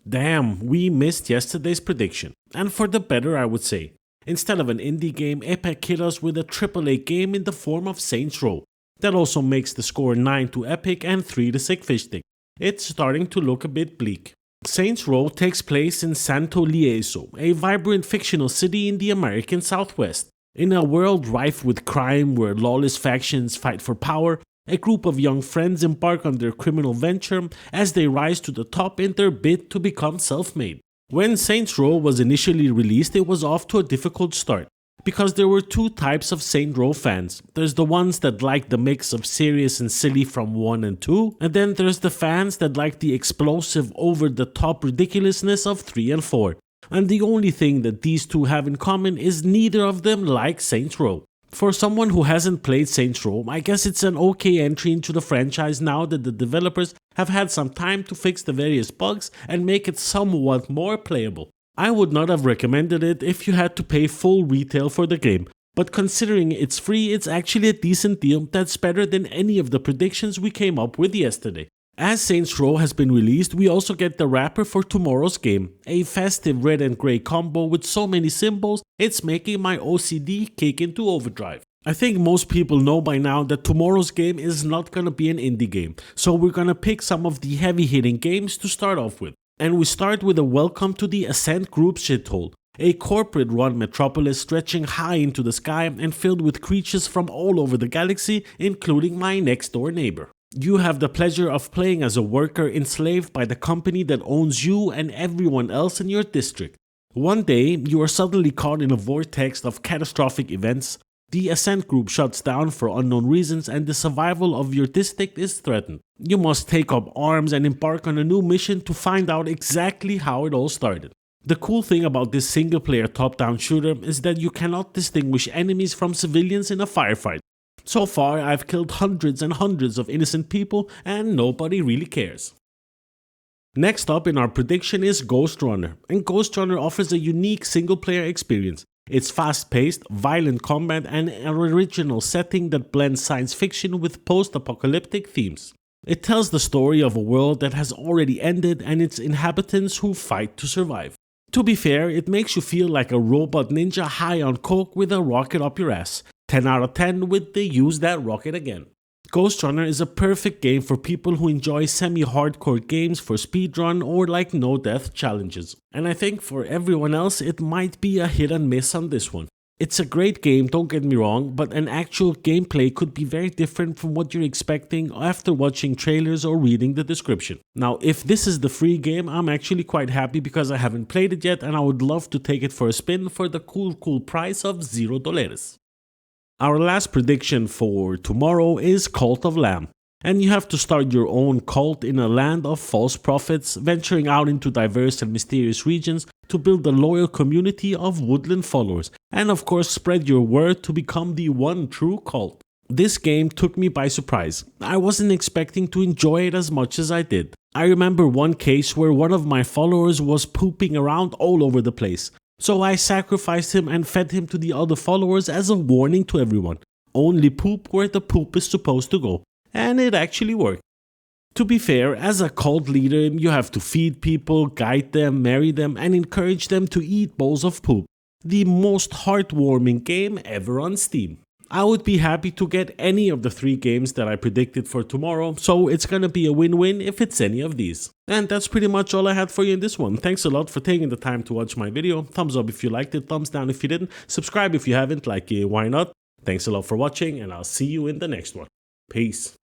Damn, we missed yesterday's prediction. And for the better, I would say. Instead of an indie game, Epic hit us with a AAA game in the form of Saints Row. That also makes the score 9 to Epic and 3 to Sick Fish Stick. It's starting to look a bit bleak. Saints Row takes place in Santo Lieso, a vibrant fictional city in the American Southwest. In a world rife with crime where lawless factions fight for power, a group of young friends embark on their criminal venture as they rise to the top in their bid to become self-made. When Saints Row was initially released, it was off to a difficult start, because there were two types of Saints Row fans. There's the ones that like the mix of serious and silly from 1 and 2, and then there's the fans that like the explosive, over-the-top ridiculousness of 3 and 4. And the only thing that these two have in common is neither of them like Saints Row. For someone who hasn't played Saints Row, I guess it's an okay entry into the franchise now that the developers have had some time to fix the various bugs and make it somewhat more playable. I would not have recommended it if you had to pay full retail for the game, but considering it's free, it's actually a decent deal that's better than any of the predictions we came up with yesterday. As Saints Row has been released, we also get the wrapper for tomorrow's game, a festive red and grey combo with so many symbols, it's making my OCD kick into overdrive. I think most people know by now that tomorrow's game is not gonna be an indie game, so we're gonna pick some of the heavy hitting games to start off with. And we start with a welcome to the Ascent Group shithole, a corporate run metropolis stretching high into the sky and filled with creatures from all over the galaxy, including my next door neighbor. You have the pleasure of playing as a worker enslaved by the company that owns you and everyone else in your district. One day, you are suddenly caught in a vortex of catastrophic events. The Ascent Group shuts down for unknown reasons and the survival of your district is threatened. You must take up arms and embark on a new mission to find out exactly how it all started. The cool thing about this single-player top-down shooter is that you cannot distinguish enemies from civilians in a firefight. So far, I've killed hundreds and hundreds of innocent people and nobody really cares. Next up in our prediction is Ghost Runner, and Ghost Runner offers a unique single-player experience. It's fast-paced, violent combat, and an original setting that blends science fiction with post-apocalyptic themes. It tells the story of a world that has already ended and its inhabitants who fight to survive. To be fair, it makes you feel like a robot ninja high on coke with a rocket up your ass. 10 out of 10 with the use that rocket again. Ghost Runner is a perfect game for people who enjoy semi-hardcore games for speedrun or like no-death challenges. And I think for everyone else it might be a hit and miss on this one. It's a great game, don't get me wrong, but an actual gameplay could be very different from what you're expecting after watching trailers or reading the description. Now, if this is the free game, I'm actually quite happy because I haven't played it yet and I would love to take it for a spin for the cool price of $0. Our last prediction for tomorrow is Cult of Lamb, and you have to start your own cult in a land of false prophets, venturing out into diverse and mysterious regions to build a loyal community of woodland followers, and of course spread your word to become the one true cult. This game took me by surprise. I wasn't expecting to enjoy it as much as I did. I remember one case where one of my followers was pooping around all over the place. So I sacrificed him and fed him to the other followers as a warning to everyone. Only poop where the poop is supposed to go. And it actually worked. To be fair, as a cult leader, you have to feed people, guide them, marry them, and encourage them to eat bowls of poop. The most heartwarming game ever on Steam. I would be happy to get any of the 3 games that I predicted for tomorrow, so it's gonna be a win-win if it's any of these. And that's pretty much all I had for you in this one. Thanks a lot for taking the time to watch my video. Thumbs up if you liked it, thumbs down if you didn't, subscribe if you haven't, why not? Thanks a lot for watching and I'll see you in the next one. Peace.